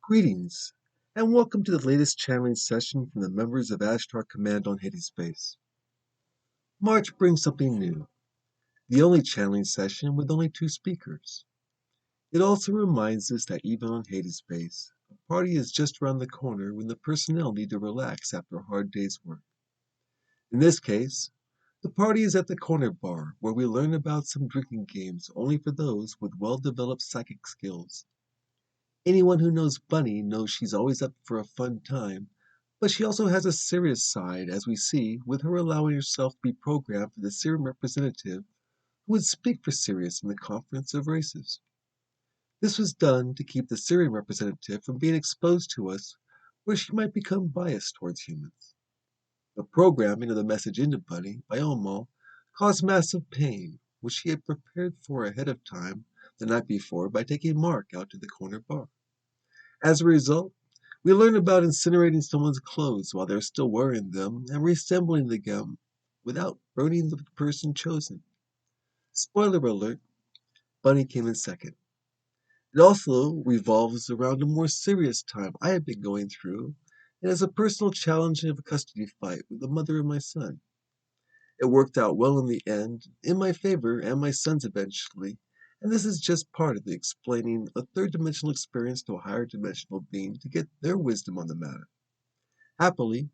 Greetings, and welcome to the latest channeling session from the members of Ashtar Command on Space. March brings something new, the only channeling session with only two speakers. It also reminds us that even on Space, a party is just around the corner when the personnel need to relax after a hard day's work. In this case, the party is at the corner bar where we learn about some drinking games only for those with well-developed psychic skills. Anyone who knows Bunny knows she's always up for a fun time, but she also has a serious side, as we see, with her allowing herself to be programmed for the Sirius representative who would speak for Sirius in the Conference of Races. This was done to keep the Sirius representative from being exposed to us, where she might become biased towards humans. The programming of the message into Bunny by Omo caused massive pain, which she had prepared for ahead of time the night before by taking Mark out to the corner bar. As a result, we learn about incinerating someone's clothes while they're still wearing them and reassembling them without burning the person chosen. Spoiler alert, Bunny came in second. It also revolves around a more serious time I have been going through and is a personal challenge of a custody fight with the mother of my son. It worked out well in the end, in my favor and my son's eventually, and this is just part of the explaining a third-dimensional experience to a higher-dimensional being to get their wisdom on the matter. Happily,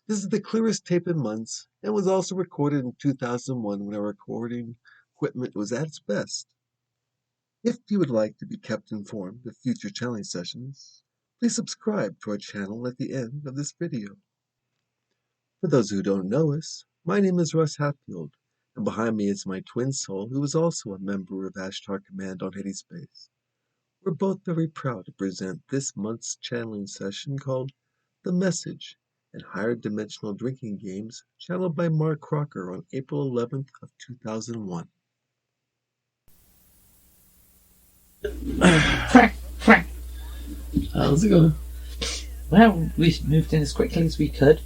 this is the clearest tape in months and was also recorded in 2001 when our recording equipment was at its best. If you would like to be kept informed of future channeling sessions, please subscribe to our channel at the end of this video. For those who don't know us, my name is Russ Hatfield, and behind me is my twin soul, who is also a member of Ashtar Command on Space. We're both very proud to present this month's channeling session called The Message and Higher Dimensional Drinking Games, channeled by Mark Crocker on April 11th of 2001. Frank. How's it going? Well, we moved in as quickly as we could.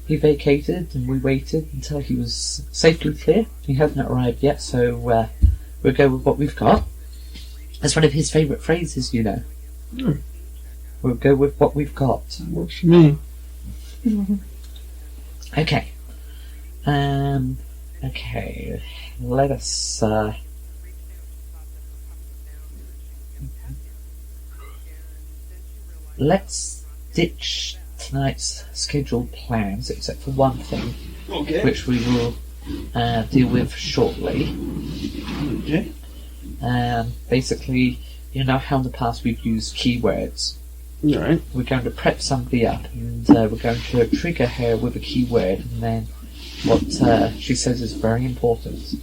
He vacated and we waited until he was safely clear. He hadn't arrived yet, so we'll go with what we've got. That's one of his favourite phrases, you know. We'll go with what we've got. Works for me. Okay. Okay. Let us, let's ditch tonight's scheduled plans, except for one thing, which we will deal with shortly. Okay. Basically, you know how in the past we've used keywords. Alright. We're going to prep somebody up, and we're going to trigger her with a keyword, and then what she says is very important.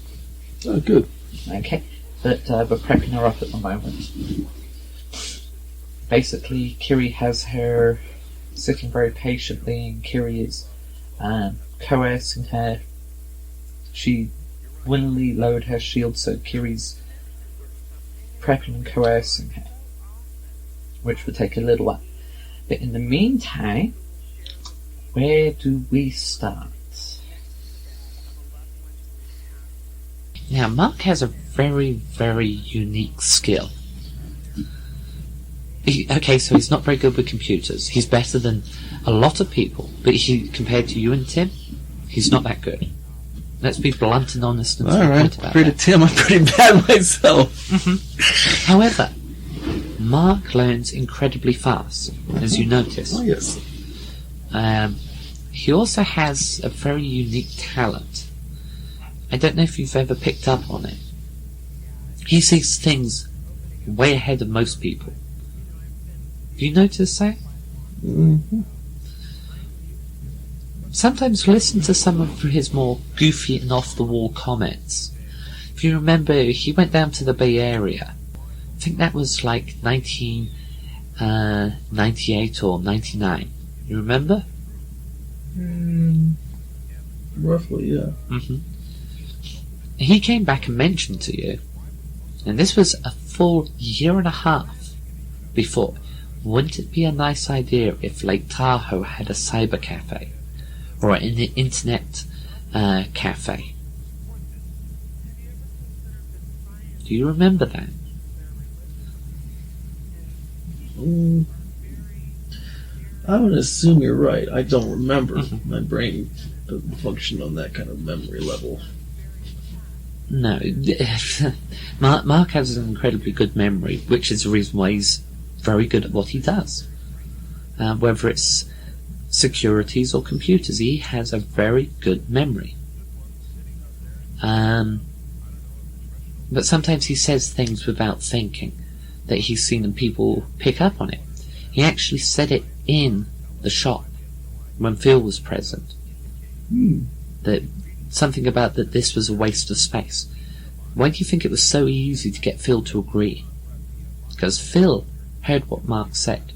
Oh, good. Okay, but we're prepping her up at the moment. Basically, Kiri has her sitting very patiently, and Kiri is coercing her. She willingly lowered her shield, so Kiri's prepping and coercing her, which will take a little while. But in the meantime, where do we start? Now, Mark has a very, very unique skill. Okay, so he's not very good with computers. He's better than a lot of people, but compared to you and Tim, he's not that good. Let's be blunt and honest and Alright, about compared to that. Tim, I'm pretty bad myself. However, Mark learns incredibly fast, as you notice. Oh, yes. He also has a very unique talent. I don't know if you've ever picked up on it. He sees things way ahead of most people. Have you noticed that? Mm-hmm. Sometimes listen to some of his more goofy and off-the-wall comments. If you remember, he went down to the Bay Area. I think that was like 1998 or 99. You remember? Roughly, yeah. Mm-hmm. He came back and mentioned to you, and this was a full year and a half before. Wouldn't it be a nice idea if Lake Tahoe had a cyber cafe? Or an internet cafe? Do you remember that? I'm going to assume you're right. I don't remember. My brain doesn't function on that kind of memory level. No. Mark has an incredibly good memory, which is the reason why he's very good at what he does. Whether it's securities or computers, he has a very good memory. But sometimes he says things without thinking that he's seen and people pick up on it. He actually said it in the shop when Phil was present. That something about that this was a waste of space. Why do you think it was so easy to get Phil to agree? Because Phil heard what Mark said.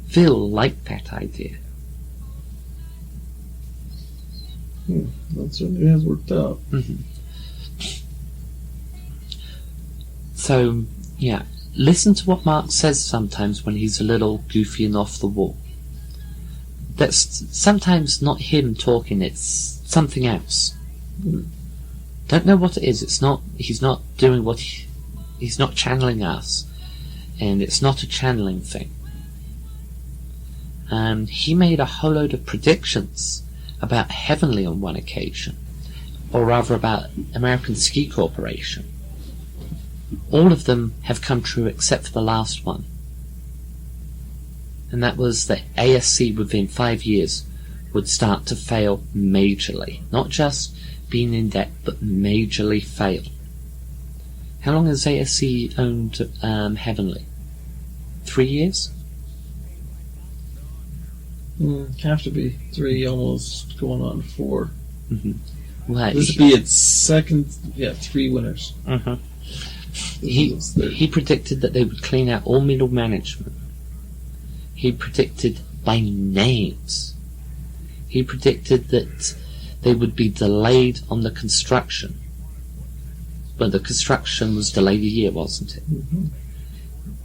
Phil liked that idea. That certainly has worked out. So, yeah, listen to what Mark says sometimes when he's a little goofy and off the wall. That's sometimes not him talking, it's something else. Don't know what it is. He's not doing what he's not channeling us, and it's not a channeling thing. He made a whole load of predictions about Heavenly on one occasion, or rather about American Ski Corporation. All of them have come true except for the last one, and that was that ASC within 5 years would start to fail majorly. Not just being in debt, but majorly fail. How long has ASC owned Heavenly? 3 years? Have to be 3, almost going on 4. Well, This would be its second, 3 winners. He predicted that they would clean out all middle management. He predicted by names. He predicted that they would be delayed on the construction. But the construction was delayed a year, wasn't it?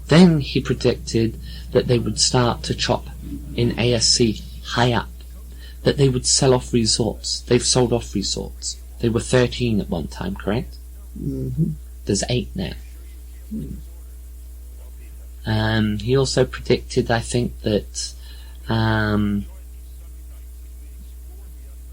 Then he predicted that they would start to chop in ASC high up. That they would sell off resorts. They've sold off resorts. They were 13 at one time, correct? There's 8 now. He also predicted, I think, that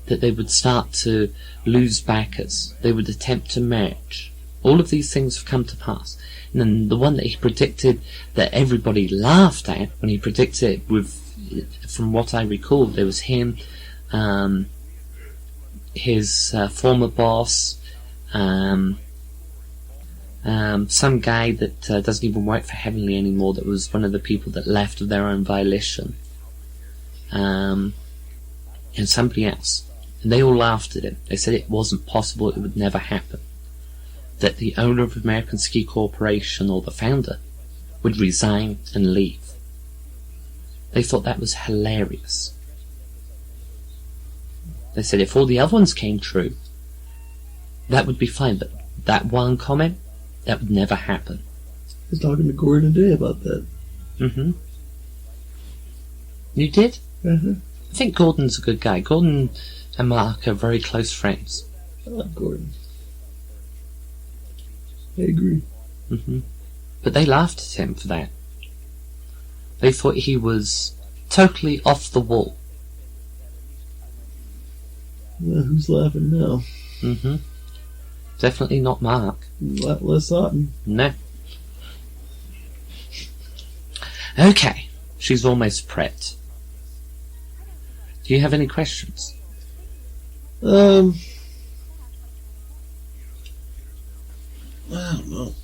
that they would start to lose backers. They would attempt to merge. All of these things have come to pass. And then the one that he predicted that everybody laughed at when he predicted it, from what I recall, there was him, his former boss, some guy that doesn't even work for Heavenly anymore, that was one of the people that left of their own volition, and somebody else. And they all laughed at him. They said it wasn't possible, it would never happen. That the owner of American Ski Corporation, or the founder, would resign and leave. They thought that was hilarious. They said if all the other ones came true, that would be fine, but that one comment, that would never happen. I was talking to Gordon today about that. You did? I think Gordon's a good guy. Gordon and Mark are very close friends. I like Gordon. I agree. But they laughed at him for that. They thought he was totally off the wall. Who's laughing now? Definitely not Mark. Less Otten. No. Okay, she's almost prepped. Do you have any questions? I don't know.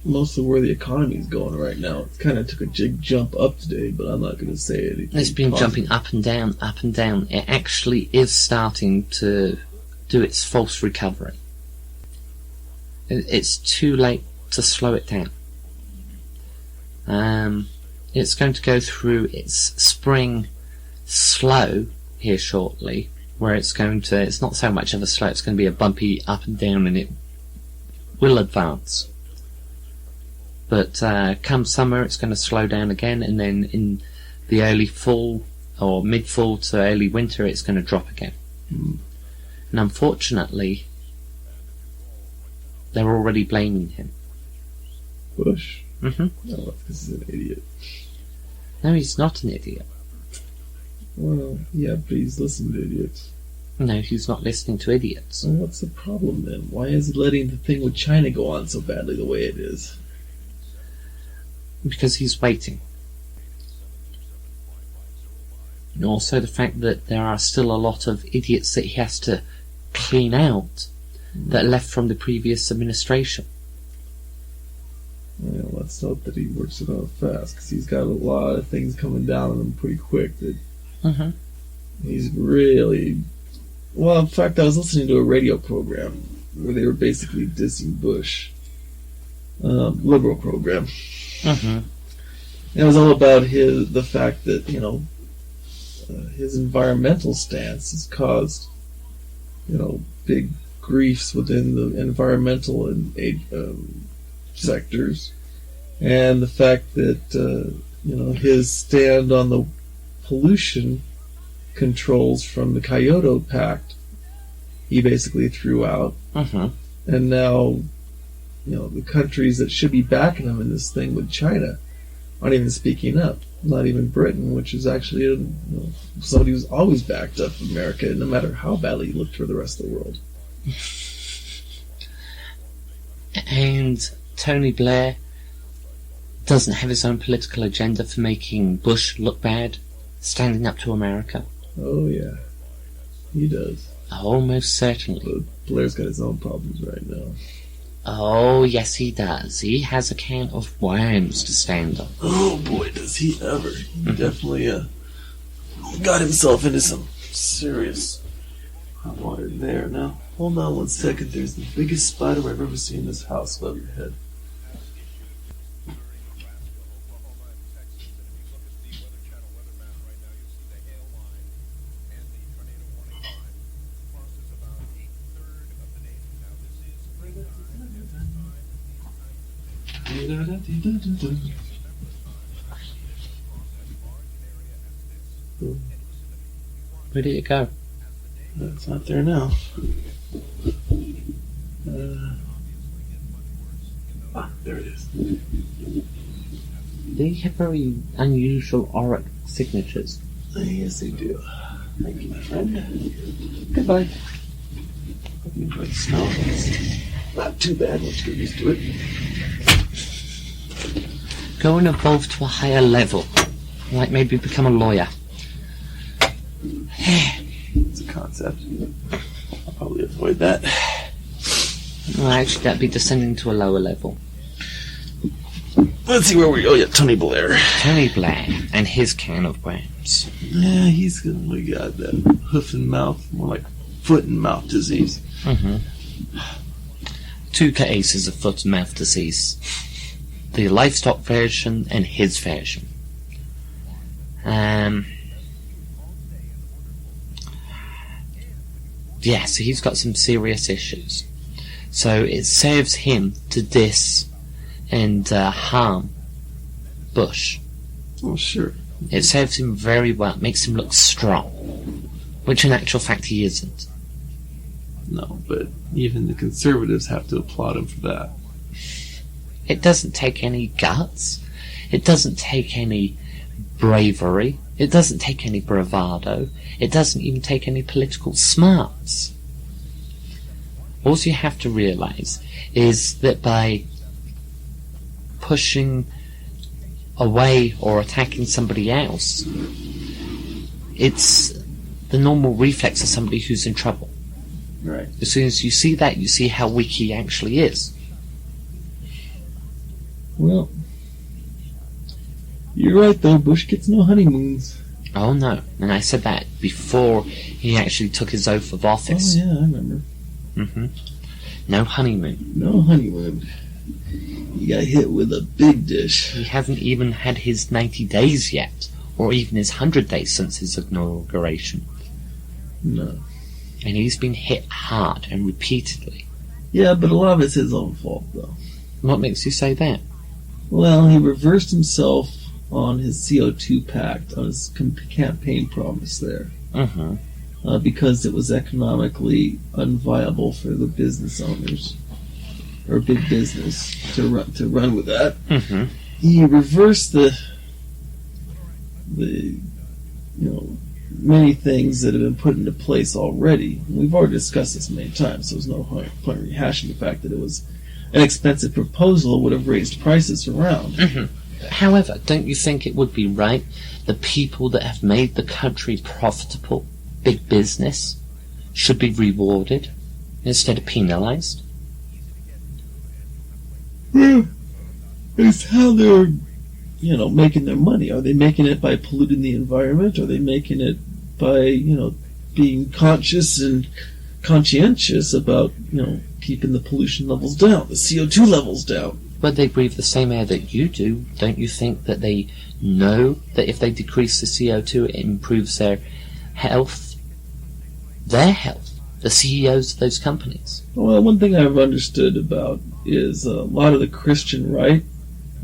Mostly where the economy's going right now. It kind of took a big jump up today, but I'm not going to say anything. It's been jumping up and down, up and down. It actually is starting to do its false recovery. It's too late to slow it down. It's going to go through its spring slow here shortly, where it's not so much of a slow, it's going to be a bumpy up and down, and it will advance. But come summer it's going to slow down again, and then in the early fall or mid-fall to early winter it's going to drop again. And unfortunately they're already blaming him. Bush? Mm-hmm. No, because he's an idiot. No, he's not an idiot. Well, yeah, but he's listening to idiots. No, he's not listening to idiots. Well, what's the problem then? Why is he letting the thing with China go on so badly the way it is? Because he's waiting. And also the fact that there are still a lot of idiots that he has to clean out that are left from the previous administration. Well, let's hope that he works it out fast, because he's got a lot of things coming down on him pretty quick that he's really... Well, in fact, I was listening to a radio program where they were basically dissing Bush. Liberal program. It was all about the fact that, his environmental stance has caused, big griefs within the environmental and sectors, and the fact that his stand on the pollution controls from the Kyoto Pact he basically threw out, and now the countries that should be backing him in this thing with China aren't even speaking up. Not even Britain, which is actually somebody who's always backed up America, no matter how badly he looked for the rest of the world. And Tony Blair doesn't have his own political agenda for making Bush look bad, standing up to America. Oh yeah, he does. Almost certainly. But Blair's got his own problems right now. Oh, yes he does. He has a can of worms to stand on. Oh boy, does he ever. He definitely got himself into some serious hot water there. Now, hold on 1 second. There's the biggest spider I've ever seen in this house above your head. Where did it go? It's not there now. There it is. They have very unusual auric signatures. Yes, they do. Thank you, my friend. Goodbye. Hope you enjoy the smell. It's not too bad once you get used to it. Go and evolve to a higher level. Like maybe become a lawyer. It's a concept. I'll probably avoid that. Well, actually, that'd be descending to a lower level. Let's see where we go. Oh, yeah, Tony Blair. Tony Blair and his can of worms. Yeah, he's only got that hoof and mouth, more like foot and mouth disease. Two cases of foot and mouth disease. The livestock version and his version. Yeah, so he's got some serious issues. So it serves him to diss and harm Bush. Oh, sure. It serves him very well. It makes him look strong. Which in actual fact he isn't. No, but even the conservatives have to applaud him for that. It doesn't take any guts. It doesn't take any bravery. It doesn't take any bravado. It doesn't even take any political smarts. All you have to realise is that by pushing away or attacking somebody else, it's the normal reflex of somebody who's in trouble. Right. As soon as you see that, you see how weak he actually is. Well, you're right though, Bush gets no honeymoons. Oh no, and I said that before he actually took his oath of office. Oh yeah, I remember. No honeymoon. No honeymoon. He got hit with a big dish. He hasn't even had his 90 days yet, or even his 100 days since his inauguration. No. And he's been hit hard and repeatedly. Yeah, but a lot of it's his own fault though. What makes you say that? Well, he reversed himself on his CO2 pact, on his campaign promise there. Because it was economically unviable for the business owners, or big business, to run with that. He reversed the many things that have been put into place already. We've already discussed this many times, so there's no point rehashing the fact that it was an expensive proposal would have raised prices around. Mm-hmm. However, don't you think it would be right the people that have made the country profitable, big business, should be rewarded instead of penalized? Well, it's how they're making their money. Are they making it by polluting the environment? Are they making it by, being conscious and conscientious about, keeping the pollution levels down, the CO2 levels down? But they breathe the same air that you do. Don't you think that they know that if they decrease the CO2, it improves their health? Their health. The CEOs of those companies. Well, one thing I've understood about is a lot of the Christian right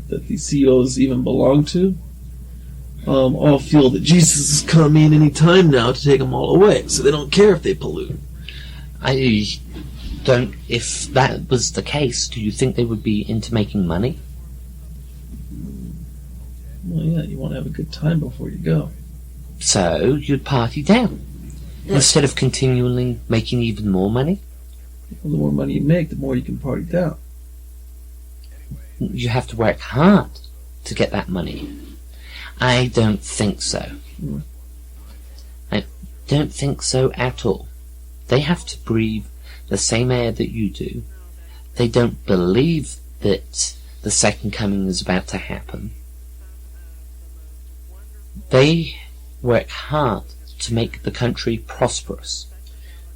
that the CEOs even belong to all feel that Jesus is coming any time now to take them all away, so they don't care if they pollute. I don't. If that was the case, do you think they would be into making money? Well, yeah, you want to have a good time before you go. So you'd party down instead of continually making even more money. Well, the more money you make, the more you can party down. You have to work hard to get that money. I don't think so. I don't think so at all. They have to breathe the same air that you do. They don't believe that the second coming is about to happen. They work hard to make the country prosperous.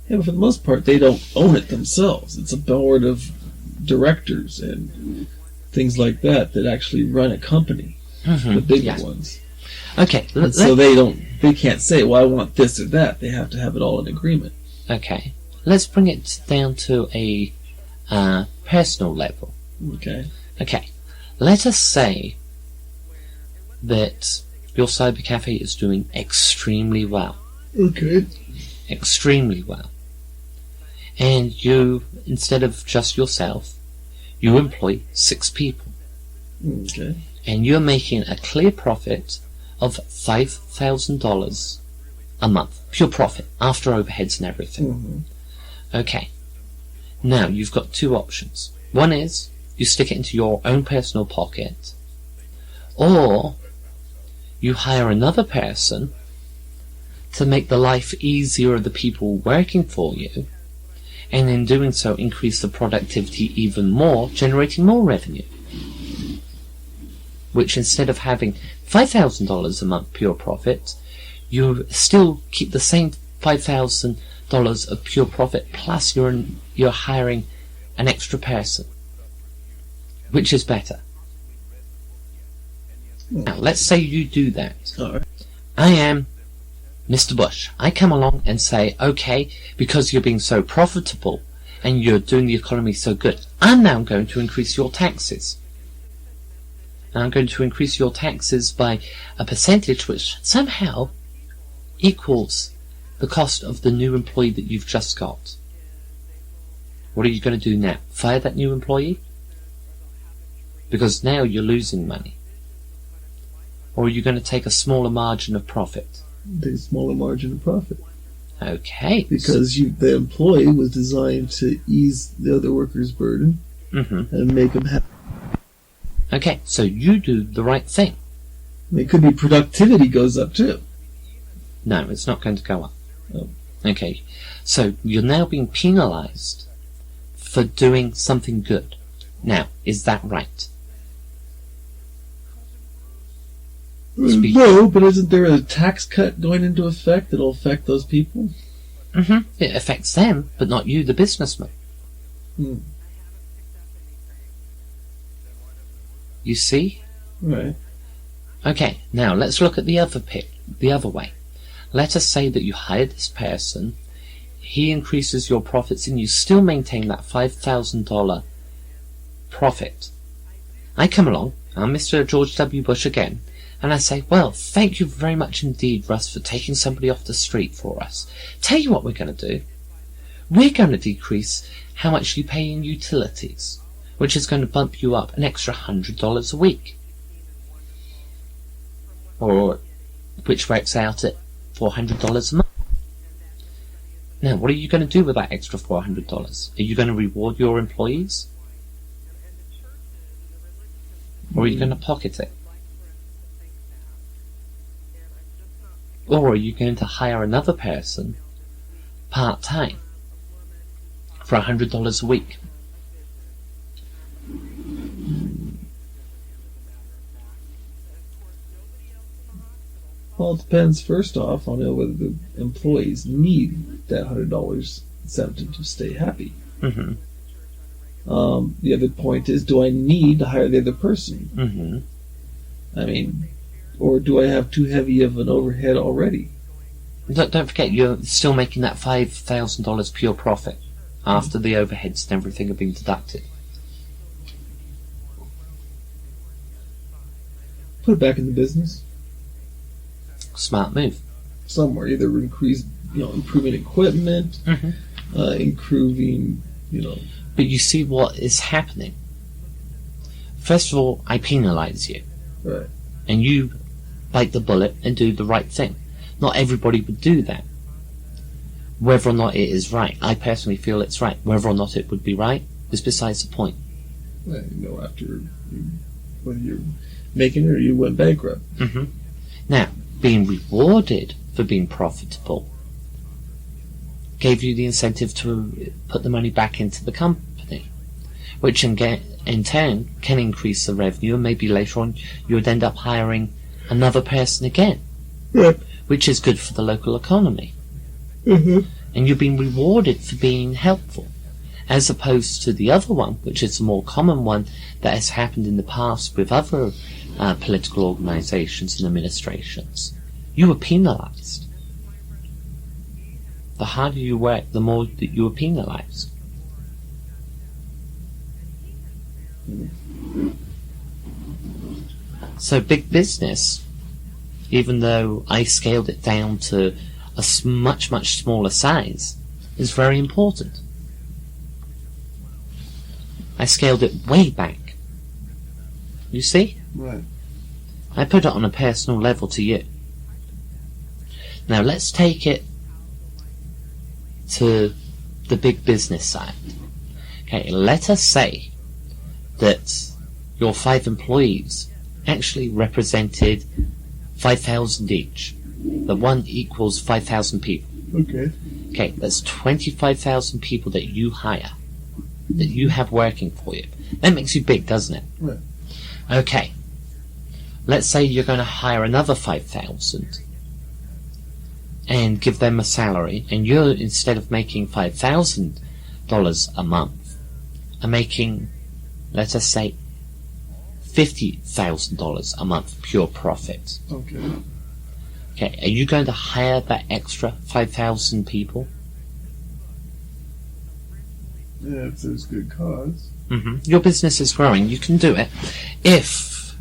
Yeah, but for the most part, they don't own it themselves. It's a board of directors and things like that actually run a company, the bigger ones. Okay, so they can't say, well, I want this or that. They have to have it all in agreement. Okay, let's bring it down to a personal level. Okay, let us say that your cyber cafe is doing extremely well. Okay. Extremely well. And you, instead of just yourself, you employ 6 people. Okay. And you're making a clear profit of $5,000 a month. Pure profit, after overheads and everything. Mm-hmm. Okay. Now, you've got 2 options. One is, you stick it into your own personal pocket, or you hire another person to make the life easier of the people working for you, and in doing so increase the productivity even more, generating more revenue. Which, instead of having $5,000 a month pure profit, you still keep the same $5,000 of pure profit, plus you're hiring an extra person. Which is better? Now, let's say you do that. All right. I am Mr. Bush. I come along and say, okay, because you're being so profitable and you're doing the economy so good, I'm now going to increase your taxes. And I'm going to increase your taxes by a percentage which somehow equals the cost of the new employee that you've just got. What are you going to do now? Fire that new employee? Because now you're losing money. Or are you going to take a smaller margin of profit? Take a smaller margin of profit. Okay. Because the employee was designed to ease the other worker's burden and make them happy. Okay, so you do the right thing. It could be productivity goes up too. No, it's not going to go up. Oh. Okay, so you're now being penalized for doing something good. Now, is that right? No, but isn't there a tax cut going into effect that'll affect those people? It affects them, but not you, the businessman. You see? Right. Okay, now let's look at the other way. Let us say that you hire this person, he increases your profits, and you still maintain that $5,000 profit. I come along, I'm Mr. George W. Bush again, and I say, well, thank you very much indeed, Russ, for taking somebody off the street for us. Tell you what we're going to do. We're going to decrease how much you pay in utilities, which is going to bump you up an extra $100 a week. Or which works out at $400 a month. Now, what are you going to do with that extra $400? Are you going to reward your employees? Or are you going to pocket it? Or are you going to hire another person part-time for $100 a week? Well, it depends, first off, on whether the employees need that $100 incentive to stay happy. Mm-hmm. The other point is, do I need to hire the other person? Mm-hmm. I mean, or do I have too heavy of an overhead already? Don't forget, you're still making that $5,000 pure profit after the overheads and everything have been deducted. Put it back in the business. Smart move. Somewhere, either improving equipment, improving, But you see what is happening. First of all, I penalise you. Right. And you bite the bullet and do the right thing. Not everybody would do that. Whether or not it is right, I personally feel it's right. Whether or not it would be right is besides the point. Well, whether you're making it or you went bankrupt. Mm-hmm. Now, being rewarded for being profitable gave you the incentive to put the money back into the company, which in turn can increase the revenue, and maybe later on you would end up hiring another person again, which is good for the local economy. Mm-hmm. And you've been rewarded for being helpful, as opposed to the other one, which is the more common one that has happened in the past with other political organisations and administrations. You were penalised. The harder you work, the more that you were penalised. So big business, even though I scaled it down to a much, much smaller size, is very important. I scaled it way back. You see? Right. I put it on a personal level to you. Now let's take it to the big business side. Okay, let us say that your 5 employees actually represented 5,000 each. The one equals 5,000 people. Okay. Okay, that's 25,000 people that you hire, that you have working for you. That makes you big, doesn't it? Right. Okay. Let's say you're going to hire another 5,000 and give them a salary, and you're, instead of making $5,000 a month, are making, let us say, $50,000 a month pure profit. Okay. Okay, are you going to hire that extra 5,000 people? Yeah, if there's good cause. Mm-hmm. Your business is growing. You can do it if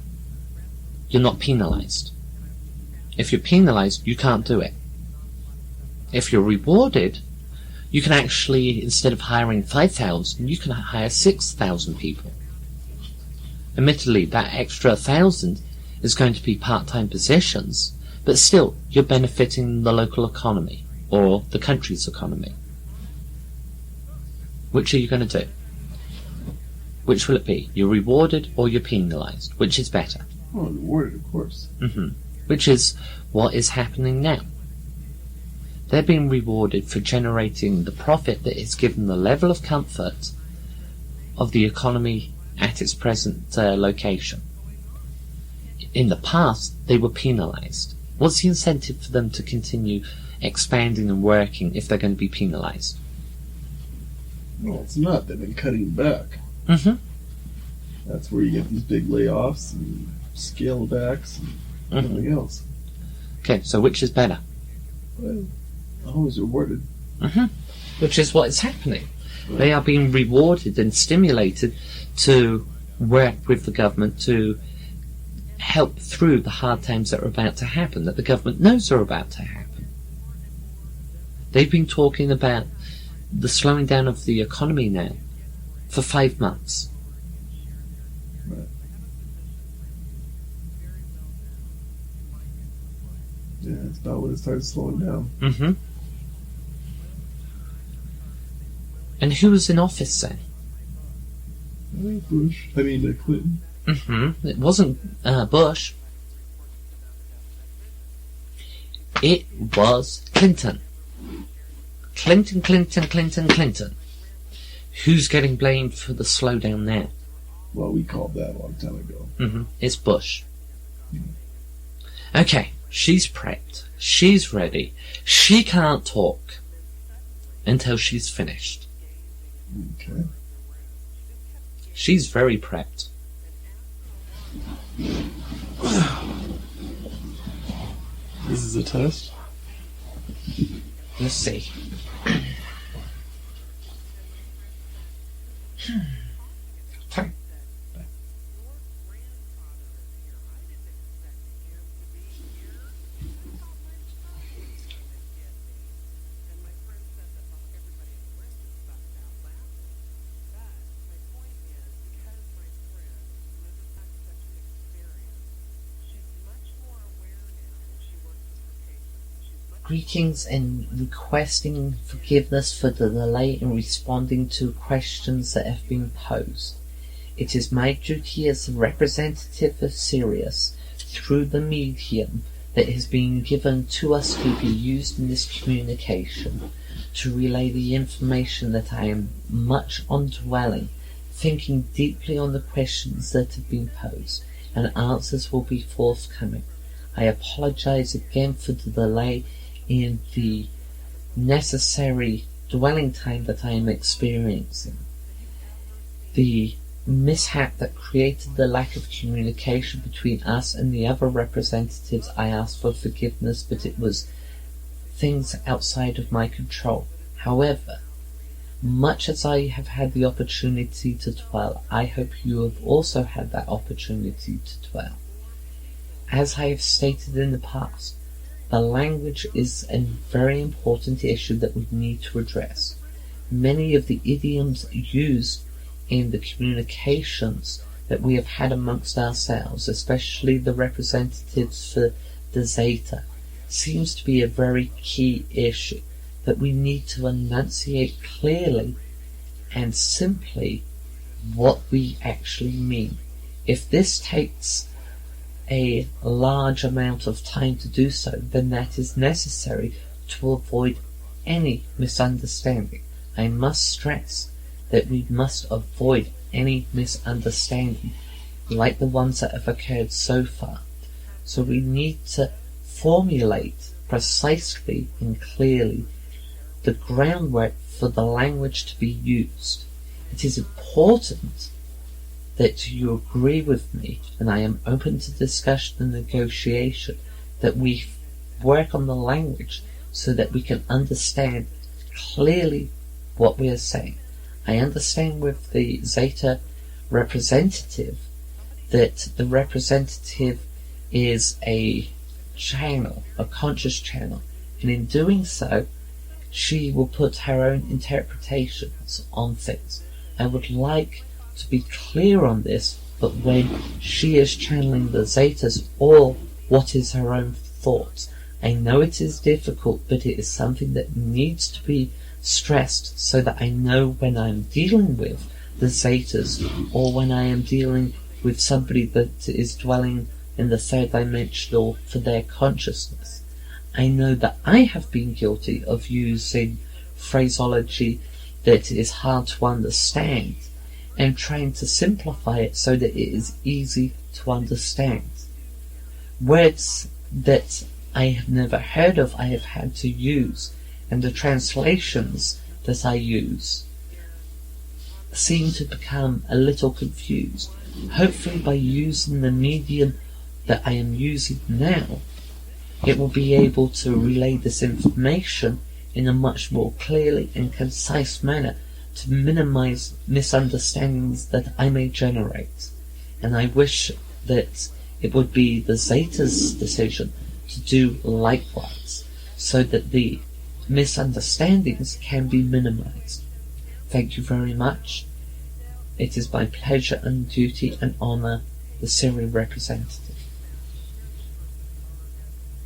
you're not penalised. If you're penalised, you can't do it. If you're rewarded, you can actually, instead of hiring 5,000, you can hire 6,000 people. Admittedly, that extra 1,000 is going to be part-time positions, but still, you're benefiting the local economy, or the country's economy. Which are you going to do? Which will it be? You're rewarded or you're penalised? Which is better? Oh, rewarded, of course. Mm-hmm. Which is what is happening now. They're being rewarded for generating the profit that is given the level of comfort of the economy at its present location. In the past, they were penalised. What's the incentive for them to continue expanding and working if they're going to be penalised? No, it's not. They've been cutting back. Mm-hmm. That's where you get these big layoffs and scale backs and everything else. Okay, so which is better? Well, always rewarded. Mm-hmm. Which is what is happening. They are being rewarded and stimulated to work with the government to help through the hard times that are about to happen, that the government knows are about to happen. They've been talking about the slowing down of the economy now for 5 months. Right. Yeah, it's about when it started slowing down. Mm-hmm. And who was in office then? Bush. Clinton. Mm-hmm. It wasn't Bush. It was Clinton. Clinton. Who's getting blamed for the slowdown now? Well, we called that a long time ago. Mm-hmm. It's Bush. Okay, she's prepped. She's ready. She can't talk until she's finished. Okay. She's very prepped. This is a test? Let's see. Time. Greetings and requesting forgiveness for the delay in responding to questions that have been posed. It is my duty as a representative of Sirius, through the medium that has been given to us to be used in this communication, to relay the information that I am much on dwelling, thinking deeply on the questions that have been posed, and answers will be forthcoming. I apologize again for the delay in the necessary dwelling time that I am experiencing. The mishap that created the lack of communication between us and the other representatives, I asked for forgiveness, but it was things outside of my control. However, much as I have had the opportunity to dwell, I hope you have also had that opportunity to dwell. As I have stated in the past, the language is a very important issue that we need to address. Many of the idioms used in the communications that we have had amongst ourselves, especially the representatives for the Zeta, seems to be a very key issue that we need to enunciate clearly and simply what we actually mean. If this takes a large amount of time to do so, then that is necessary to avoid any misunderstanding. I must stress that we must avoid any misunderstanding like the ones that have occurred so far. So we need to formulate precisely and clearly the groundwork for the language to be used. It is important that you agree with me, and I am open to discussion and negotiation, that we work on the language so that we can understand clearly what we are saying. I understand with the Zeta representative that the representative is a channel, a conscious channel, and in doing so, she will put her own interpretations on things. I would like to be clear on this, but when she is channeling the Zetas, or what is her own thoughts, I know it is difficult, but it is something that needs to be stressed so that I know when I'm dealing with the Zetas, or when I am dealing with somebody that is dwelling in the third dimensional for their consciousness. I know that I have been guilty of using phraseology that is hard to understand and trying to simplify it so that it is easy to understand. Words that I have never heard of, I have had to use, and the translations that I use seem to become a little confused. Hopefully by using the medium that I am using now, it will be able to relay this information in a much more clearly and concise manner to minimize misunderstandings that I may generate. And I wish that it would be the Zeta's decision to do likewise, so that the misunderstandings can be minimized. Thank you very much. It is my pleasure and duty and honor, the Sirius representative.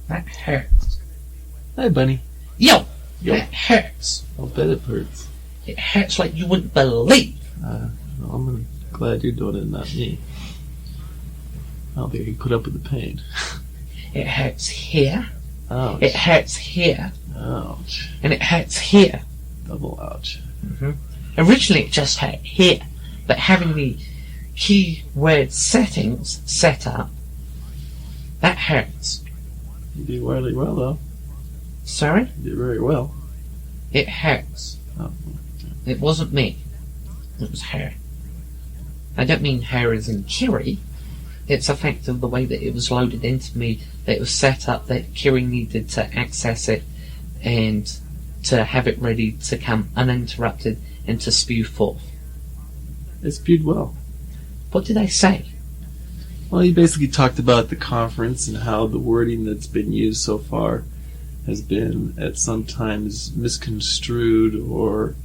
That hurts. Hi, Bunny. Yo! Yo. That hurts. I'll bet it hurts. It hurts like you wouldn't believe. I'm glad you're doing it, not me. I don't think I can put up with the pain. It hurts here. Ouch. It hurts here. Ouch. And it hurts here. Double ouch. Originally it just hurt here, but having the keyword settings set up, that hurts. You did really well, though. Sorry? You did very well. It hurts. Oh. It wasn't me. It was her. I don't mean her as in Kiri. It's a fact of the way that it was loaded into me, that it was set up, that Kiri needed to access it and to have it ready to come uninterrupted and to spew forth. It spewed well. What did I say? Well, you basically talked about the conference and how the wording that's been used so far has been at some times misconstrued or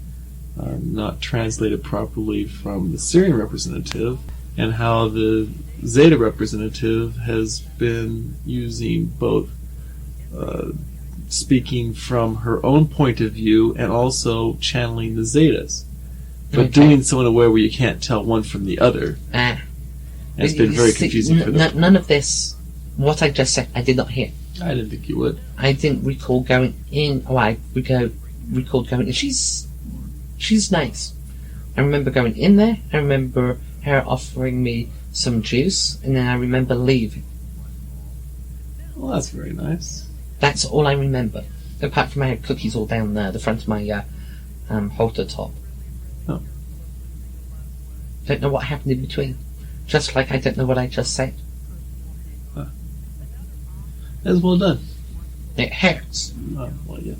not translated properly from the Syrian representative, and how the Zeta representative has been using both speaking from her own point of view and also channeling the Zetas, but doing so in a way where you can't tell one from the other. It's been very confusing for them. None of this, what I just said, I did not hear. I didn't think you would. I didn't recall going in. Oh, I recalled going in. She's nice. I remember going in there. I remember her offering me some juice, and then I remember leaving. Well, that's very nice. That's all I remember. Apart from I had cookies all down the front of my halter top. Oh. Don't know what happened in between. Just like I don't know what I just said. That's well done. It hurts. Oh, well, yeah.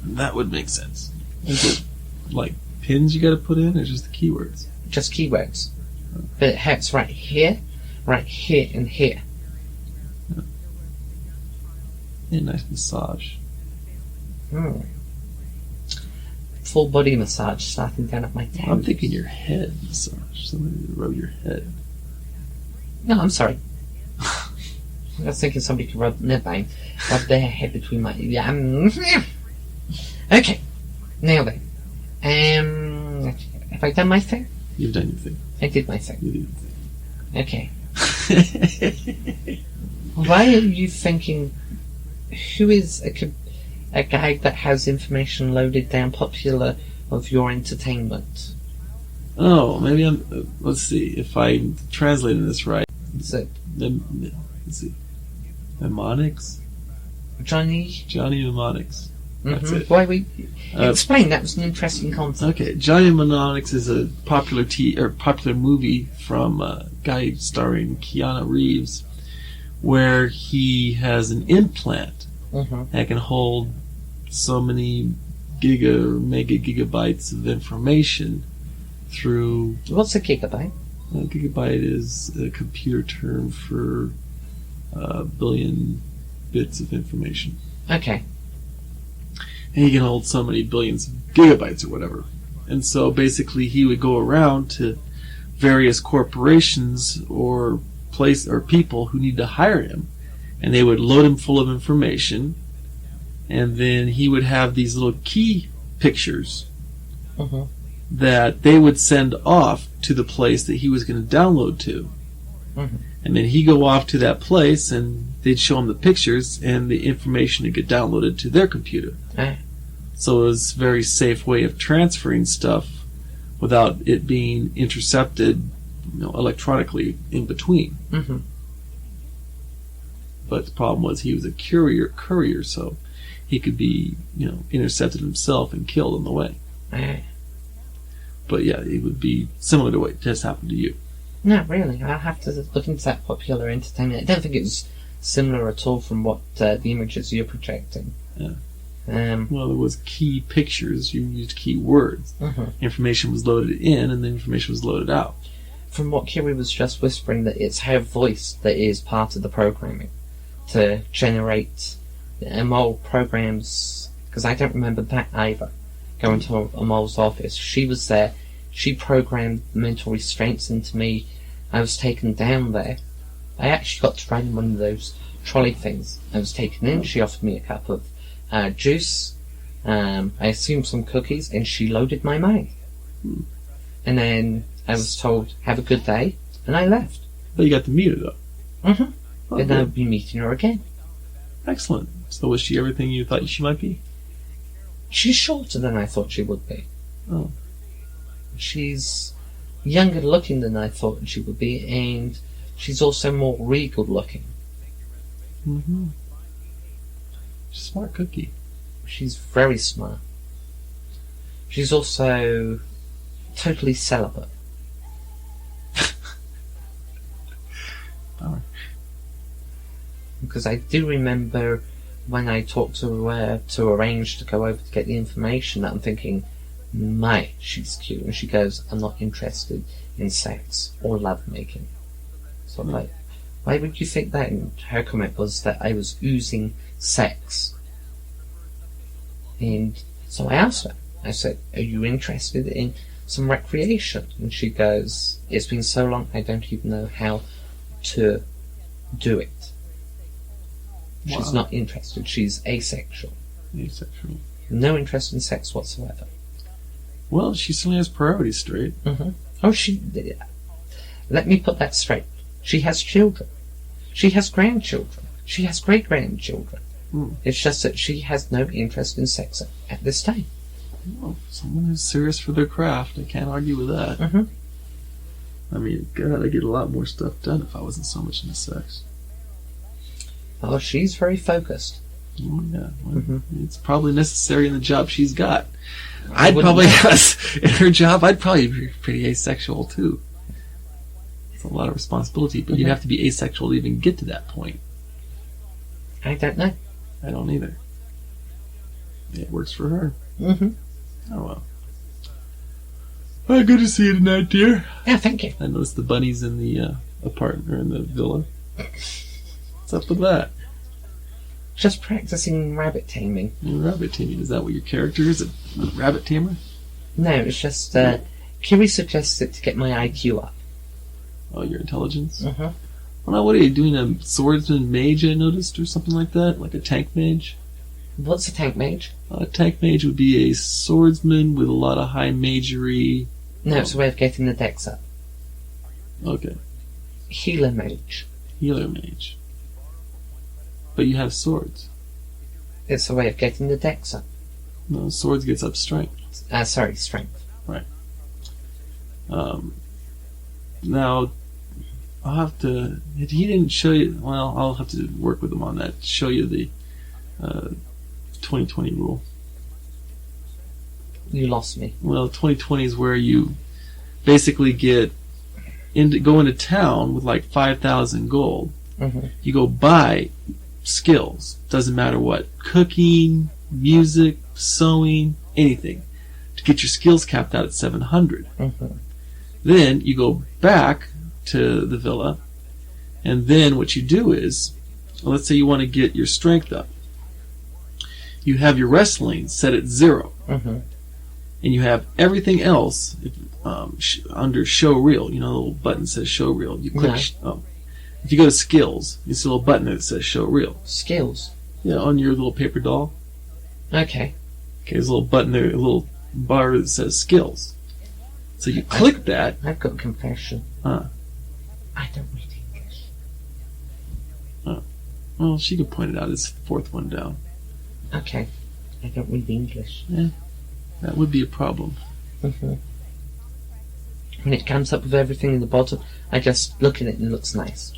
That would make sense. Is it like pins you gotta put in, or just the keywords? Just keywords. But it hurts right here, and here. Yeah, nice massage. Full body massage starting down at my toes. I'm thinking your head massage. Somebody to rub your head. No, I'm sorry. I was thinking somebody could rub their head between my... Okay. Now then. Have I done my thing? You've done your thing. I did my thing. You did your Okay. thing. Why are you thinking... Who is a guy that has information loaded down popular of your entertainment? Oh, maybe I'm... let's see. If I'm translating this right. So, Let's see. Mnemonics? Johnny Mnemonics. That's it. Why we explain? That was an interesting concept. Okay, Johnny Mnemonics is a popular movie from a guy starring Keanu Reeves, where he has an implant that can hold so many mega gigabytes of information through. What's a gigabyte? A gigabyte is a computer term for a billion bits of information. Okay. And he can hold so many billions of gigabytes or whatever. And so basically he would go around to various corporations or people who need to hire him, and they would load him full of information, and then he would have these little key pictures that they would send off to the place that he was going to download to. And then he'd go off to that place, and they'd show him the pictures, and the information would get downloaded to their computer. So it was a very safe way of transferring stuff without it being intercepted, electronically in between. But the problem was he was a courier, so he could be, intercepted himself and killed on the way. But yeah, it would be similar to what just happened to you. No, really. I'll have to look into that popular entertainment. I don't think it's similar at all from what the images you're projecting. Yeah. Well, there was key pictures. You used key words. Information was loaded in, and the information was loaded out. From what Kiri was just whispering, that it's her voice that is part of the programming to generate mole programs. Because I don't remember that either. Going to a mole's office, she was there. She programmed mental restraints into me. I was taken down there. I actually got to ride in one of those trolley things. I was taken in. She offered me a cup of juice. I assumed some cookies, and she loaded my mouth. And then I was told, "Have a good day," and I left. But you got to meet her, though. Mm-hmm. And I'll be meeting her again. Excellent. So was she everything you thought she might be? She's shorter than I thought she would be. Oh. She's younger looking than I thought she would be, and she's also more regal looking. Mm-hmm. Smart cookie. She's very smart. She's also totally celibate. Power. Because I do remember when I talked to her to arrange to go over to get the information, that I'm thinking, my, she's cute. And she goes, "I'm not interested in sex or lovemaking." So I'm like, why would you think that? And her comment was that I was oozing sex. And so I asked her, I said, "Are you interested in some recreation?" And she goes, "It's been so long I don't even know how to do it." Wow. She's not interested. She's asexual. Asexual. No interest in sex whatsoever. Well, she certainly has priorities straight. Mm-hmm. Oh, let me put that straight. She has children. She has grandchildren. She has great-grandchildren. It's just that she has no interest in sex at this time. Well, someone who's serious for their craft. I can't argue with that. Mm-hmm. I mean, God, I'd get a lot more stuff done if I wasn't so much into sex. Oh, she's very focused. Oh, yeah. Well, Mm-hmm. It's probably necessary in the job she's got. I I'd wouldn't probably, know. in her job, I'd probably be pretty asexual, too. It's a lot of responsibility, but you'd have to be asexual to even get to that point. I don't know. I don't either. It works for her. Mm-hmm. Oh, well. Good to see you tonight, dear. Yeah, thank you. I noticed the bunnies in the apartment, or in the villa. What's up with that? Just practicing rabbit taming. Rabbit taming. Is that what your character is? A rabbit tamer? No, it's just, Kiri suggested to get my IQ up. Oh, your intelligence? Mm-hmm. Well, now, what are you doing? A swordsman mage, I noticed, or something like that? Like a tank mage? What's a tank mage? A tank mage would be a swordsman with a lot of high magery. No, it's a way of getting the dex up. Okay. Healer mage. Healer mage. But you have swords. It's a way of getting the dex up. No, swords gets up strength. Sorry, strength. Right. Now, I'll have to... He didn't show you... Well, I'll have to work with him on that. Show you the 2020 rule. You lost me. Well, 2020 is where you basically go into town with like 5,000 gold. Mm-hmm. You go buy skills. Doesn't matter what. Cooking, music, sewing, anything. To get your skills capped out at 700. Mm-hmm. Then you go back to the villa, and then what you do is, let's say you want to get your strength up. You have your wrestling set at 0. Mm-hmm. And you have everything else under show reel. You know, the little button that says show reel. You click. If you go to skills, you see a little button that says show reel. Skills? Yeah, on your little paper doll. Okay. Okay, there's a little button there, a little bar that says skills. So you click that. I've got a confession. I don't read English. Well, she could point it out. It's the 4th one down. Okay. I don't read English. Yeah, that would be a problem. Mm-hmm. When it comes up with everything in the bottom, I just look at it and it looks nice.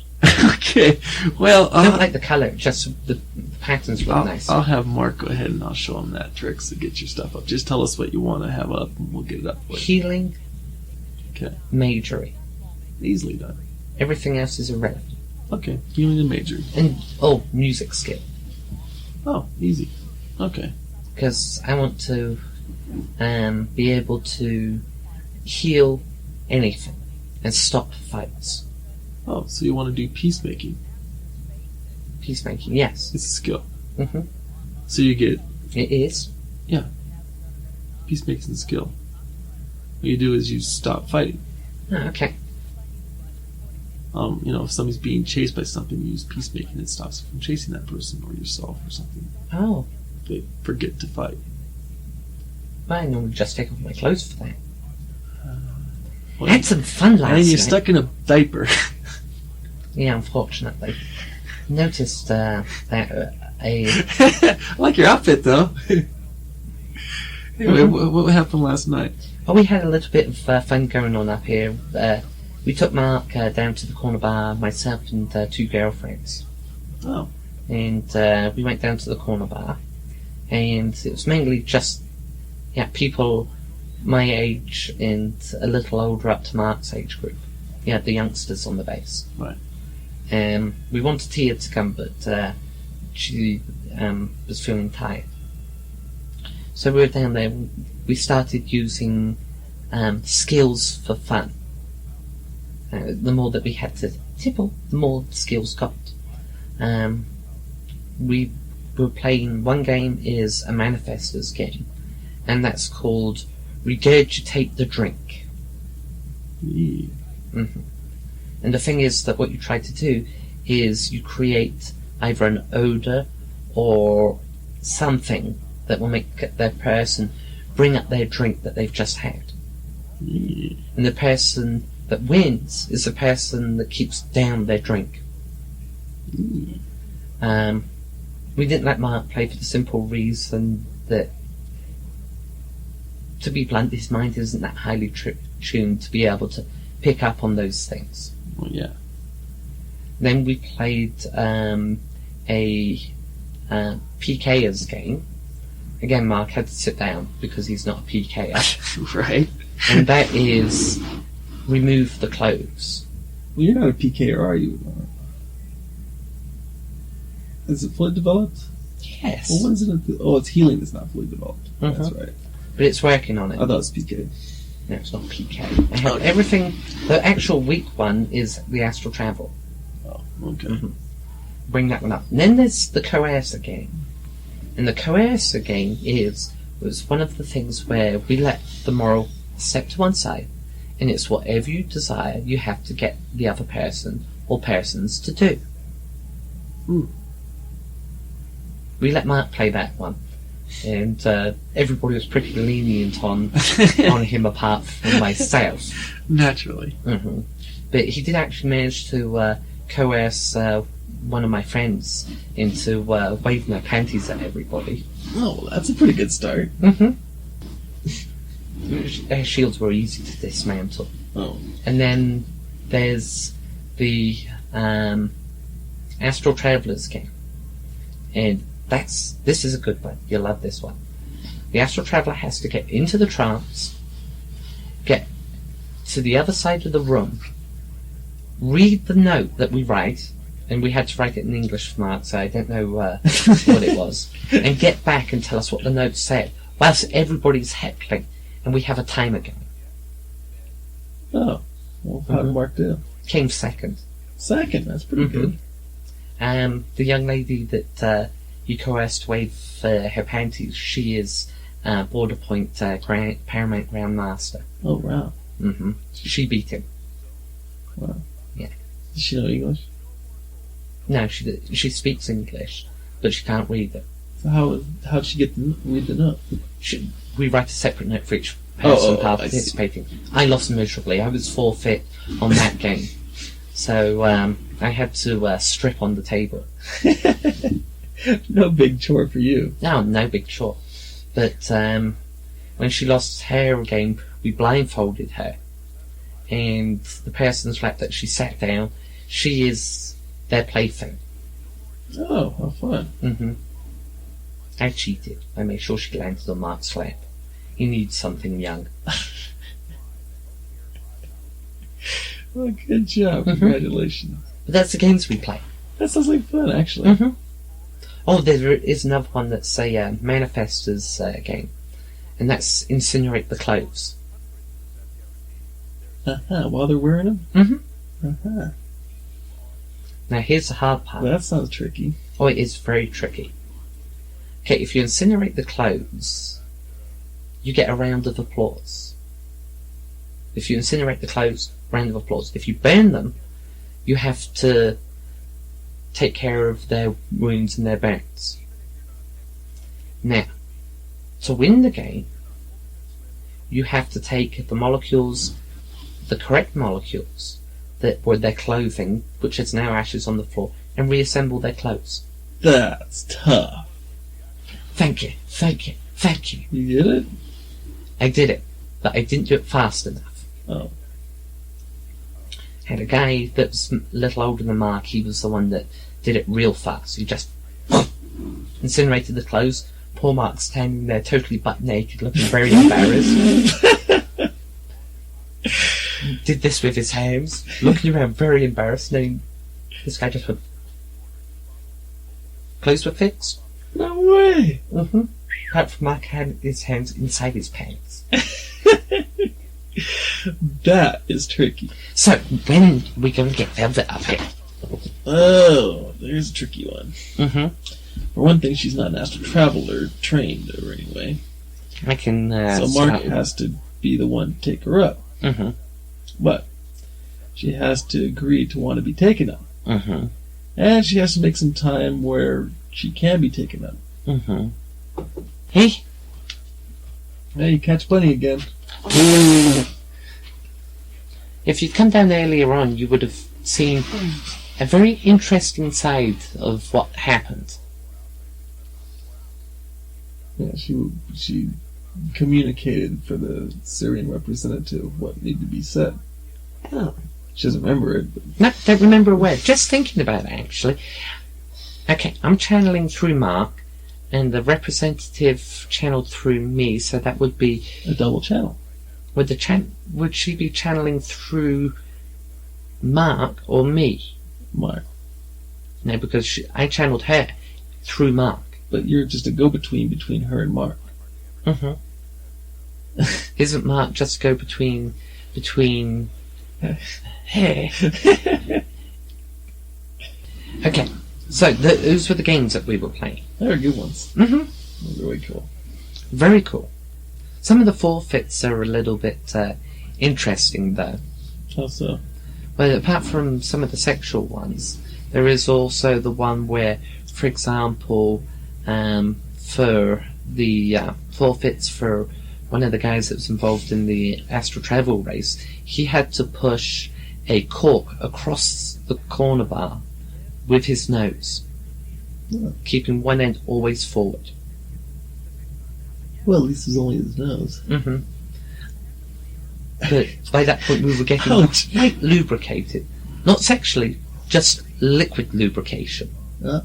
Okay, well... I don't like the colour, just the patterns look nice. I'll have Mark go ahead and I'll show him that trick to get your stuff up. Just tell us what you want to have up and we'll get it up for you. Healing. Okay. Majory. Easily done. Everything else is irrelevant. Okay, healing and major. And, music skill. Oh, easy. Okay. Because I want to be able to heal anything and stop fights. Oh, so you want to do peacemaking? Peacemaking, yes. It's a skill. Mm-hmm. So you get... It is? Yeah. Peacemaking's a skill. What you do is you stop fighting. Oh, okay. if somebody's being chased by something, you use peacemaking. It stops from chasing that person or yourself or something. Oh. They forget to fight. I normally just take off my clothes for that. Well, I had some fun last night. and you're stuck in a diaper. Yeah, unfortunately. Noticed that a... I like your outfit, though. Anyway, what happened last night? Well, we had a little bit of fun going on up here. We took Mark down to the corner bar, myself and 2 girlfriends. Oh. And we went down to the corner bar. And it was mainly just people my age and a little older up to Mark's age group. Yeah, the youngsters on the base. Right. We wanted Tia to come, but she was feeling tired. So we were down there. We started using skills for fun. The more that we had to tipple, the more skills got. We were playing, one game is a manifestors game, and that's called Regurgitate the Drink. Yeah. Mm-hmm. And the thing is that what you try to do is you create either an odour or something that will make their person bring up their drink that they've just had. Yeah. And the person that wins is the person that keeps down their drink. Yeah. We didn't let Mark play for the simple reason that, to be blunt, his mind isn't that highly tuned to be able to pick up on those things. Well, yeah. Then we played a PKers game. Again, Mark had to sit down because he's not a PKer. Right. And that is remove the clothes. Well, you're not a PKer, are you? Is it fully developed? Yes. Well, when is it? It's healing that's not fully developed. Mhm. That's right. But it's working on it. I thought it was PK. No, it's not PK. I have everything. The actual weak one is the astral travel. Oh, okay. Mm-hmm. Bring that one up. And then there's the coercer game. And the coercer game was one of the things where we let the moral step to one side, and it's whatever you desire, you have to get the other person or persons to do. We let Mark play that one, and everybody was pretty lenient on him apart from myself. Naturally. Mm-hmm. But he did actually manage to coerce one of my friends into waving their panties at everybody. Oh, that's a pretty good start. Mm-hmm. Their shields were easy to dismantle. Oh. And then there's the Astral Travelers game. And this is a good one. You'll love this one. The Astral Traveler has to get into the trance, get to the other side of the room, read the note that we write, and we had to write it in English for Mark, so I don't know what it was, and get back and tell us what the note said, whilst everybody's heckling, and we have a timer going. Oh. Well, how did Mark do? Came second. Second? That's pretty good. The young lady that you coerced to wave her panties, she is Border Point Paramount Grandmaster. Oh, wow. Mm-hmm. She beat him. Wow. Yeah. Does she know English? No, she speaks English, but she can't read it. So how'd she get to read the note? We write a separate note for each person participating. I lost miserably. I was forfeit on that game. So I had to strip on the table. No big chore for you. No big chore. But when she lost her game, we blindfolded her. And the person's fact that she sat down, she is their plaything. Oh, how fun. Mm-hmm. I cheated. I made sure she landed on Mark's lap. He needs something young. Well, good job. Congratulations. But that's the games we play. That sounds like fun, actually. Mm-hmm. Oh, there is another one that's a Manifestors game. And that's Incinerate the Clothes. While they're wearing them? Mm-hmm. Now here's the hard part. That sounds tricky. Oh, it is very tricky. Okay, if you incinerate the clothes, you get a round of applause. If you incinerate the clothes, round of applause. If you burn them, you have to take care of their wounds and their burns. Now, to win the game, you have to take the molecules, the correct molecules, that were their clothing, which is now ashes on the floor, and reassemble their clothes. That's tough. Thank you, thank you, thank you. You did it? I did it, but I didn't do it fast enough. Oh. Had a guy that was a little older than Mark. He was the one that did it real fast. He just incinerated the clothes. Poor Mark standing there totally butt naked, looking very embarrassed. Did this with his hands, looking around very embarrassed. And then this guy just went, clothes were fixed. No way. Apart from Mark had his hands inside his pants. That is tricky. So, when are we going to get Velvet up here? Oh, there's a tricky one. For one thing, she's not an astral traveler trained, or anyway. I can. So Mark has to be the one to take her up. But she has to agree to want to be taken up. And she has to make some time where she can be taken up. Hey? Hey, you catch plenty again. If you'd come down earlier on, you would have seen a very interesting side of what happened. Yeah, she communicated for the Syrian representative what needed to be said. Oh. She doesn't remember it. But... No, don't remember a word. Just thinking about it, actually. Okay, I'm channeling through Mark, and the representative channeled through me, so that would be a double channel. Would she be channeling through Mark or me? Mark. No, because I channeled her through Mark. But you're just a go-between between her and Mark. Isn't Mark just a go-between Hey. Okay, so those were the games that we were playing. They were good ones. They were very cool. Very cool. Some of the forfeits are a little bit interesting, though. How so? Well, apart from some of the sexual ones, there is also the one where, for example, for the forfeits for one of the guys that was involved in the astral travel race, he had to push a cork across the corner bar with his nose, keeping one end always forward. Well, at least it was only his nose. But by that point we were getting quite lubricated. Not sexually, just liquid lubrication. Yeah.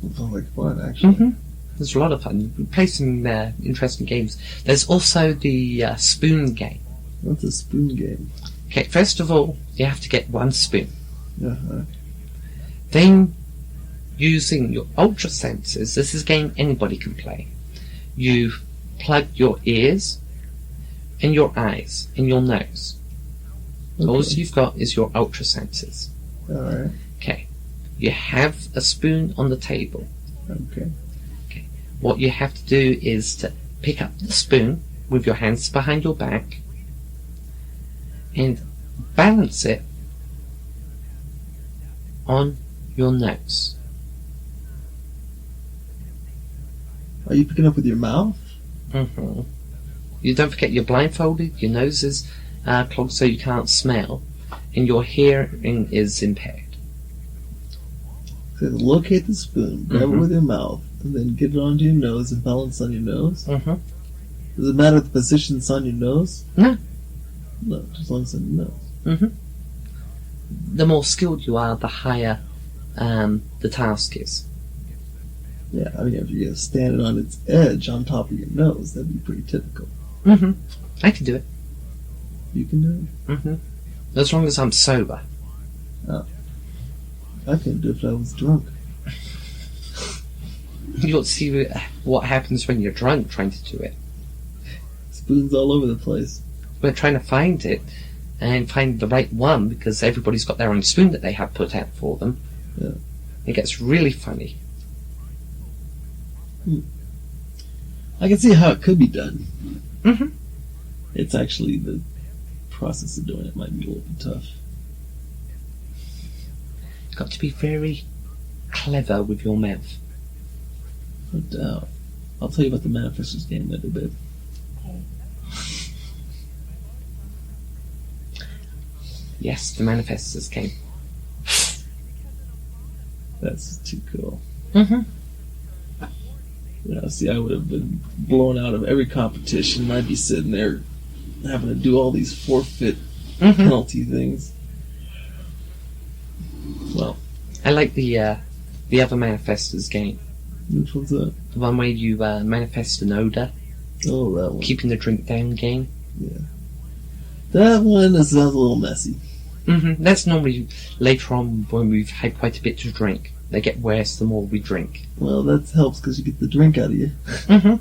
It sounds like fun, actually. There's a lot of fun. We play some interesting games. There's also the spoon game. What's a spoon game? Okay, first of all, you have to get one spoon. Then, using your ultra senses, this is a game anybody can play. You plug your ears and your eyes and your nose. All you've got is your ultra senses. Alright. Okay. You have a spoon on the table. Okay. What you have to do is to pick up the spoon with your hands behind your back and balance it on your nose. Are you picking up with your mouth? You don't forget you're blindfolded, your nose is clogged so you can't smell, and your hearing is impaired. So locate the spoon, grab it with your mouth, and then get it onto your nose and balance on your nose? Does it matter the position it's on your nose? No. No, just as long as it's on your nose. The more skilled you are, the higher the task is. Yeah, I mean, if you're standing on its edge on top of your nose, that'd be pretty typical. I can do it. You can do it? As long as I'm sober. Oh. I couldn't do it if I was drunk. You'll see what happens when you're drunk trying to do it. Spoons all over the place. We're trying to find it and find the right one because everybody's got their own spoon that they have put out for them. Yeah. It gets really funny. I can see how it could be done. It's actually the process of doing it might be a little bit tough. Got to be very clever with your mouth. No doubt. I'll tell you about the manifestors game later, babe. Yes, the manifestors game. That's too cool. Mm-hmm. Yeah, see, I would have been blown out of every competition, and I'd be sitting there having to do all these forfeit penalty things. Well, I like the other manifestors game. which one's that? The one where you manifest an odor, Oh, that one. keeping the drink down game. Yeah. That one sounds a little messy. Mm-hmm. That's normally later on when we've had quite a bit to drink. They get worse the more we drink. Well, that helps because you get the drink out of you. Mm-hmm.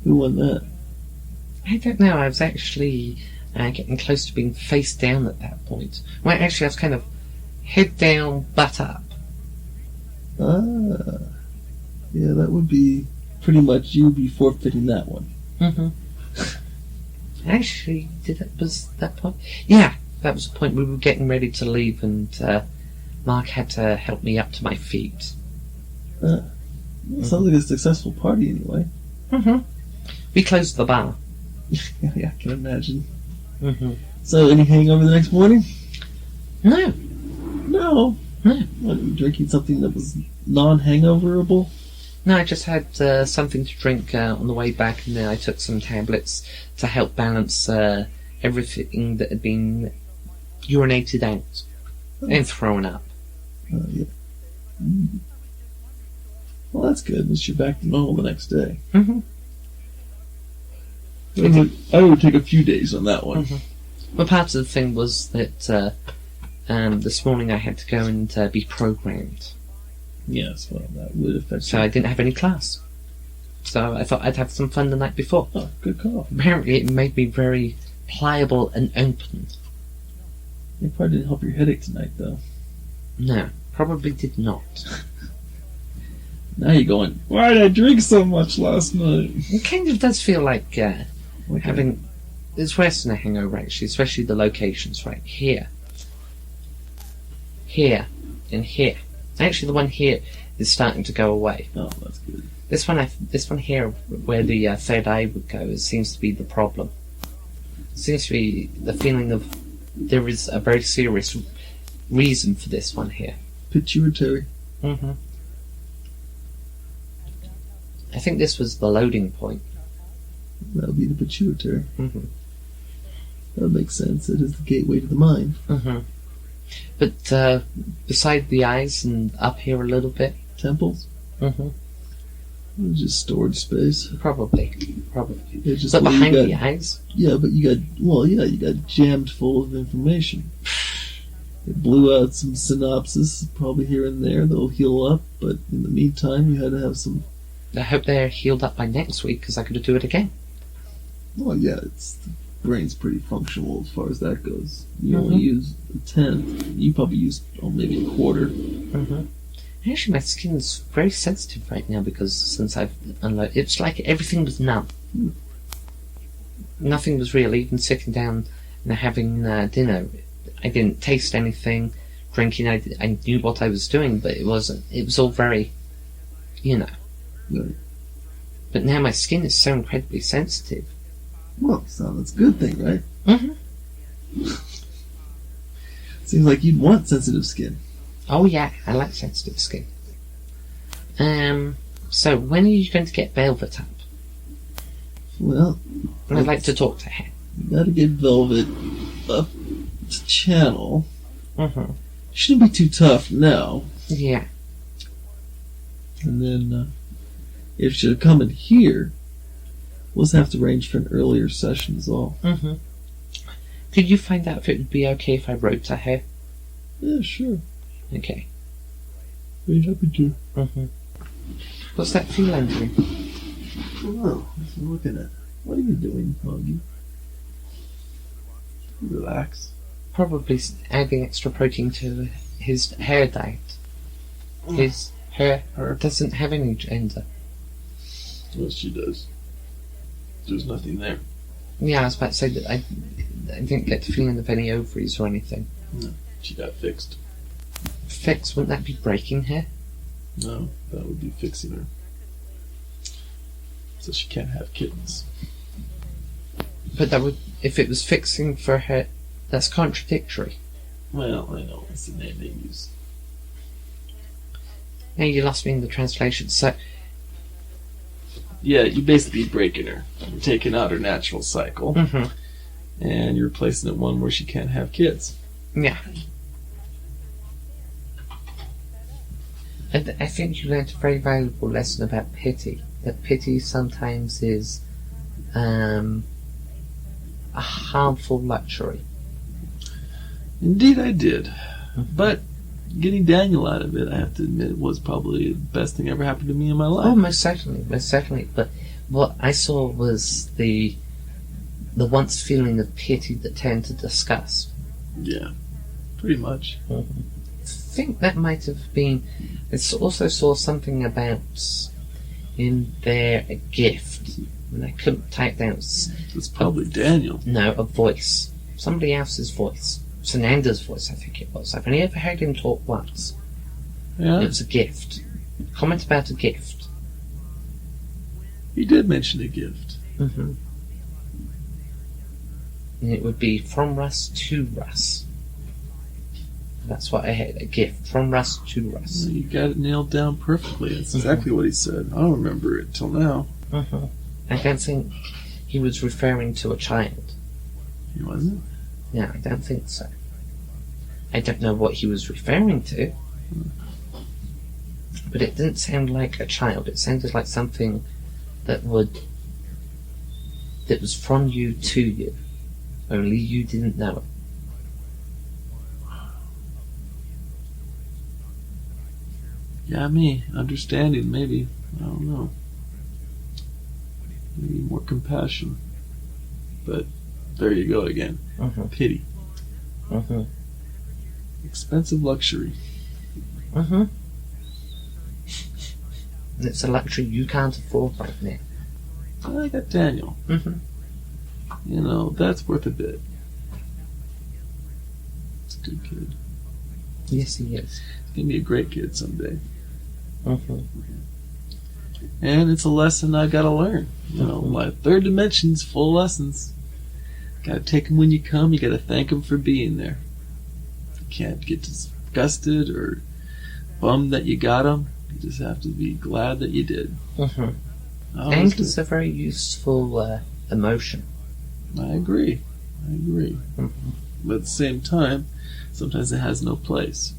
Who won that? I don't know. I was actually getting close to being face down at that point. Well, actually, I was kind of head down, butt up. Ah. Yeah, that would be pretty much you be forfeiting that one. Mm-hmm. Actually, was that point? Yeah, that was the point we were getting ready to leave, and Mark had to help me up to my feet. Sounds like a successful party anyway. Mm-hmm. We closed the bar. Yeah, I can imagine. Mm-hmm. So, any hangover the next morning? No. No. No. What, you drinking something that was non-hangoverable? No, I just had something to drink on the way back, and then I took some tablets to help balance everything that had been urinated out and thrown up. Yeah. Well, that's good. At least you're back to normal the next day. Mm-hmm. I would take a few days on that one. Mm-hmm. Well, part of the thing was that this morning I had to go and be programmed. Yes, well, that would affect So I didn't have any class. So I thought I'd have some fun the night before. Oh, good call. Apparently it made me very pliable and open. It probably didn't help your headache tonight, though. No, probably did not. Now you're going, why did I drink so much last night? It kind of does feel like having... It's worse than a hangover, actually, especially the locations, right? Here, and here. Actually, the one here is starting to go away. Oh, that's good. This one here, where the third eye would go, it seems to be the problem. It seems to be the feeling of there is a very serious reason for this one here. Pituitary. Mm-hmm. I think this was the loading point. That would be the pituitary. Mm-hmm. That makes sense. It is the gateway to the mind. Mm-hmm. But beside the eyes and up here a little bit. Temples? Mm-hmm. It's just storage space. Probably. It's just But where behind you got, the eyes? Yeah, but you got jammed full of information. It blew out some synopsis, probably here and there, that'll heal up, but in the meantime, you had to have some... I hope they're healed up by next week, because I could do it again. Well, yeah, the brain's pretty functional as far as that goes. You only use a tenth. You probably use maybe a quarter. Mm-hmm. Actually, my skin's very sensitive right now, because since I've unloaded... It's like everything was numb. Nothing was real, even sitting down and having dinner. I didn't taste anything. Drinking, I knew what I was doing, but it wasn't. It was all very, Right. But now my skin is so incredibly sensitive. Well, so that's a good thing, right? Mm-hmm. Seems like you'd want sensitive skin. Oh yeah, I like sensitive skin. So when are you going to get Velvet up? Well, I'd like to talk to her. you gotta get Velvet up to channel. Mm-hmm. Shouldn't be too tough now. Yeah. And then, if she'll come in here, we'll just have to arrange for an earlier session is all. Mm-hmm. Could you find out if it would be okay if I wrote to her? Yeah, sure. Okay. Very happy to. Mm-hmm. What's that feel, Andrew? Oh, I'm looking at. What are you doing, Moggy? Relax. Probably adding extra protein to his hair diet. His hair doesn't have any gender. Yes, she does. There's nothing there. Yeah, I was about to say that I didn't get the feeling of any ovaries or anything. No, she got fixed. Fixed? Wouldn't that be breaking her? No, that would be fixing her. So she can't have kittens. But that would, if it was fixing for her, that's contradictory. Well, I know, that's the name they use. Now you lost me in the translation, so... Yeah, you're basically breaking her. You're taking out her natural cycle, and you're replacing it with one where she can't have kids. Yeah. I think you learned a very valuable lesson about pity. That pity sometimes is a harmful luxury. Indeed I did. But getting Daniel out of it, I have to admit, was probably the best thing ever happened to me in my life. Oh, most certainly. But what I saw was the once feeling of pity that turned to disgust. Yeah, pretty much. I think that might have been... I also saw something about in there a gift, and I couldn't type down. It's probably Daniel. No, a voice. Somebody else's voice. Sanander's voice, I think it was. I've only ever heard him talk once. Yeah? It was a gift. Comment about a gift. He did mention a gift. And it would be from Russ to Russ. That's what I heard. A gift from Russ to Russ. You got it nailed down perfectly. That's exactly what he said. I don't remember it till now. I don't think he was referring to a child. He wasn't? Yeah, I don't think so. I don't know what he was referring to. But it didn't sound like a child. It sounded like something that was from you to you. Only you didn't know it. Yeah, me. Understanding, maybe. I don't know. Maybe more compassion. But there you go again. Pity. Expensive luxury. And it's a luxury you can't afford right now. I got Daniel. You know, that's worth a bit. It's a good kid. Yes, he is. He's going to be a great kid someday. And it's a lesson I've got to learn. You know, my third dimension's full of lessons. Got to take them when you come. You got to thank them for being there. You can't get disgusted or bummed that you got them. You just have to be glad that you did. Anger is a very useful emotion. I agree. But at the same time, sometimes it has no place.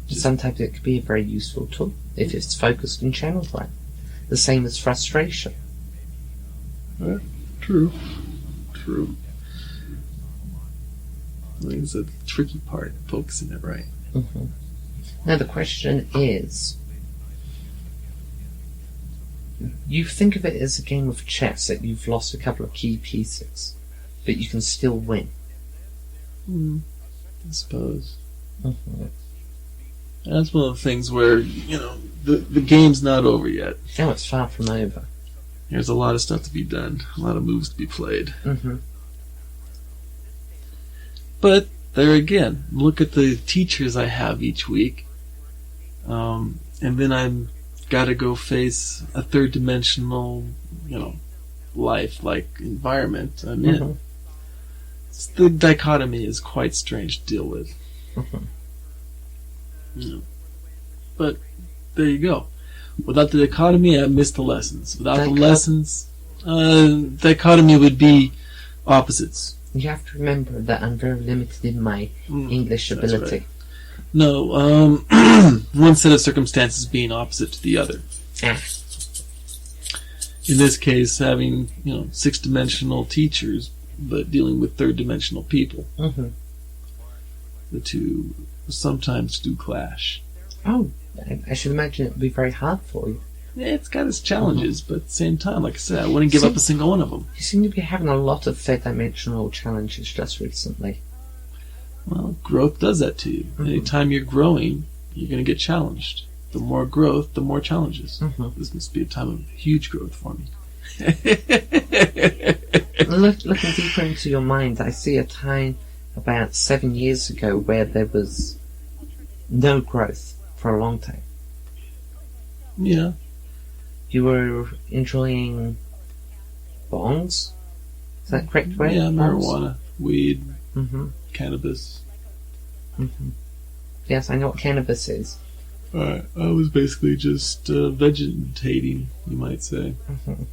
Sometimes it could be a very useful tool if it's focused and channeled right. The same as frustration. True. I think it's a tricky part, focusing it right. Now the question is, you think of it as a game of chess that you've lost a couple of key pieces, but you can still win. I suppose. That's one of the things where, you know, the game's not over yet. Oh, it's far from over. There's a lot of stuff to be done, a lot of moves to be played. But there again, look at the teachers I have each week, and then I've got to go face a third-dimensional, you know, life-like environment I'm in. The dichotomy is quite strange to deal with. You know. But there you go. Without the dichotomy, I missed the lessons. Without the lessons, dichotomy would be opposites. You have to remember that I'm very limited in my English ability. Right. No, one set of circumstances being opposite to the other. In this case, having, you know, 6-dimensional teachers, but dealing with 3rd-dimensional people. The two sometimes do clash. Oh, I should imagine it would be very hard for you. Yeah, it's got its challenges, but at the same time, like I said, I wouldn't give up a single one of them. You seem to be having a lot of 3rd-dimensional challenges just recently. Well, growth does that to you. Anytime you're growing, you're going to get challenged. The more growth, the more challenges. This must be a time of huge growth for me. Looking deeper into your mind, I see a time about 7 years ago where there was no growth for a long time. Yeah. You were enjoying bongs? Is that correct, right? Yeah, Bongs? marijuana, weed, Mm-hmm. cannabis. Mm-hmm. Yes, I know what cannabis is. I was basically just vegetating, you might say. Mm-hmm.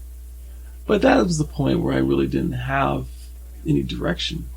But that was the point where I really didn't have any direction.